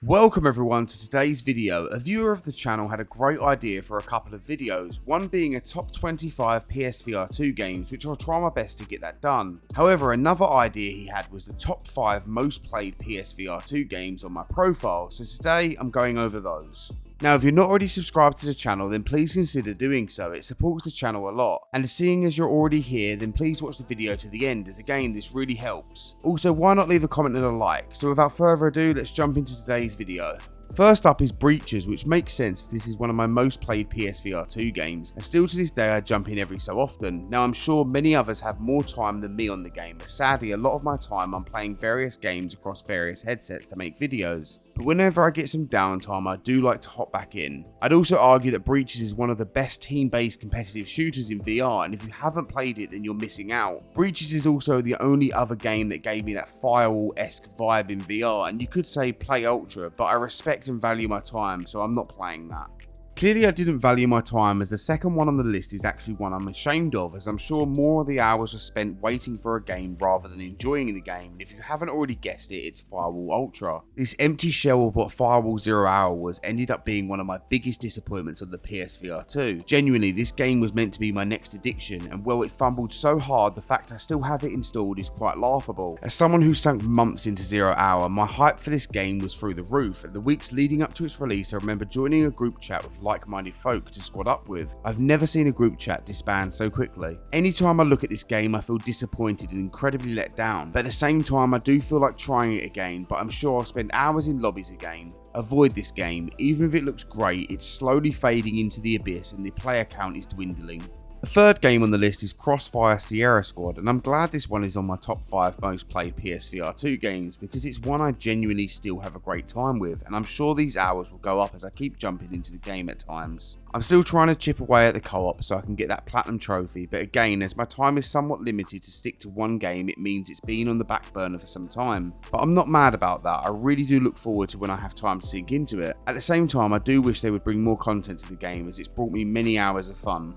Welcome everyone to today's video. A viewer of the channel had a great idea for a couple of videos, one being a top 25 PSVR2 games, which I'll try my best to get that done. However, another idea he had was the top 5 most played PSVR2 games on my profile, so today I'm going over those. Now, if you're not already subscribed to the channel, then please consider doing so. It supports the channel a lot. And seeing as you're already here, then please watch the video to the end, as again, this really helps. Also, why not leave a comment and a like? So without further ado, let's jump into today's video. First up is Breaches, which makes sense. This is one of my most played PSVR2 games, and still to this day I jump in every so often. Now, I'm sure many others have more time than me on the game, but sadly a lot of my time I'm playing various games across various headsets to make videos. But whenever I get some downtime, I do like to hop back in. I'd also argue that Breaches is one of the best team-based competitive shooters in VR, and if you haven't played it, then you're missing out. Breaches is also the only other game that gave me that Firewall-esque vibe in VR, and you could say play ultra, but I respect and value my time, so I'm not playing that. Clearly I didn't value my time, as the second one on the list is actually one I'm ashamed of, as I'm sure more of the hours were spent waiting for a game rather than enjoying the game, and if you haven't already guessed it, it's Firewall Ultra. This empty shell of what Firewall 0 Hour was ended up being one of my biggest disappointments of the PSVR 2. Genuinely, this game was meant to be my next addiction, and while it fumbled so hard, the fact I still have it installed is quite laughable. As someone who sunk months into 0 Hour, my hype for this game was through the roof. At the weeks leading up to its release, I remember joining a group chat with like-minded folk to squad up with. I've never seen a group chat disband so quickly. Anytime I look at this game, I feel disappointed and incredibly let down, but at the same time I do feel like trying it again, but I'm sure I'll spend hours in lobbies again. Avoid this game. Even if it looks great, it's slowly fading into the abyss and the player count is dwindling. The third game on the list is Crossfire Sierra Squad, and I'm glad this one is on my top 5 most played PSVR2 games, because it's one I genuinely still have a great time with, and I'm sure these hours will go up as I keep jumping into the game at times. I'm still trying to chip away at the co-op so I can get that platinum trophy, but again, as my time is somewhat limited to stick to one game, it means it's been on the back burner for some time. But I'm not mad about that. I really do look forward to when I have time to sink into it. At the same time, I do wish they would bring more content to the game, as it's brought me many hours of fun.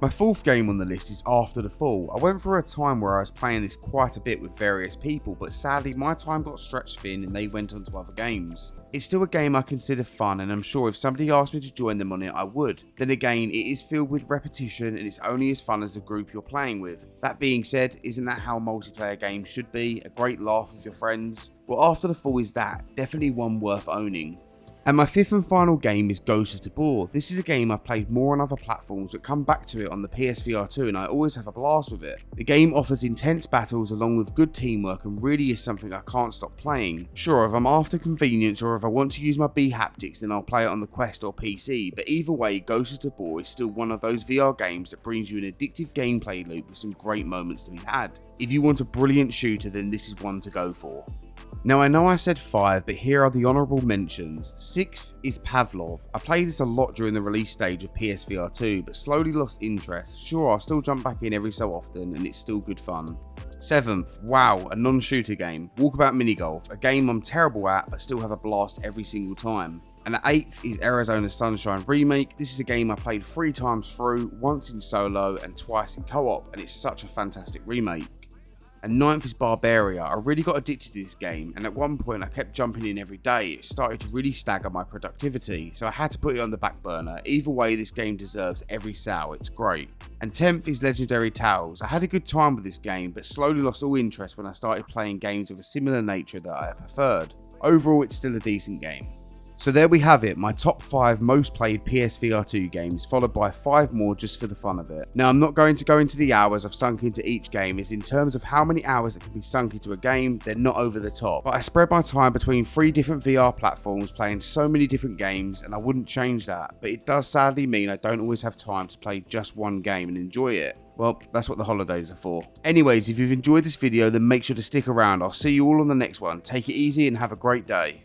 My fourth game on the list is After the Fall. I went through a time where I was playing this quite a bit with various people, but sadly my time got stretched thin and they went on to other games. It's still a game I consider fun, and I'm sure if somebody asked me to join them on it, I would. Then again, it is filled with repetition and it's only as fun as the group you're playing with. That being said, isn't that how multiplayer games should be? A great laugh with your friends? Well, After the Fall is that. Definitely one worth owning. And my fifth and final game is Ghost of Tabor. This is a game I've played more on other platforms, but come back to it on the PSVR 2 and I always have a blast with it. The game offers intense battles along with good teamwork and really is something I can't stop playing. Sure, if I'm after convenience or if I want to use my B haptics, then I'll play it on the Quest or PC, but either way, Ghost of Tabor is still one of those VR games that brings you an addictive gameplay loop with some great moments to be had. If you want a brilliant shooter, then this is one to go for. Now, I know I said 5, but here are the honourable mentions. 6th is Pavlov. I played this a lot during the release stage of PSVR 2, but slowly lost interest. Sure, I'll still jump back in every so often, and it's still good fun. 7th, WoW, a non-shooter game. Walkabout Minigolf, a game I'm terrible at, but still have a blast every single time. And at 8th is Arizona Sunshine Remake. This is a game I played 3 times through, once in solo and twice in co-op, and it's such a fantastic remake. And 9th is Barbaria. I really got addicted to this game, and at one point I kept jumping in every day. It started to really stagger my productivity, so I had to put it on the back burner. Either way, this game deserves every sow, it's great. And 10th is Legendary Tales. I had a good time with this game, but slowly lost all interest when I started playing games of a similar nature that I preferred. Overall, it's still a decent game. So there we have it, my top 5 most played PSVR 2 games, followed by 5 more just for the fun of it. Now, I'm not going to go into the hours I've sunk into each game, as in terms of how many hours that can be sunk into a game, they're not over the top. But I spread my time between 3 different VR platforms, playing so many different games, and I wouldn't change that. But it does sadly mean I don't always have time to play just one game and enjoy it. Well, that's what the holidays are for. Anyways, if you've enjoyed this video, then make sure to stick around. I'll see you all on the next one. Take it easy and have a great day.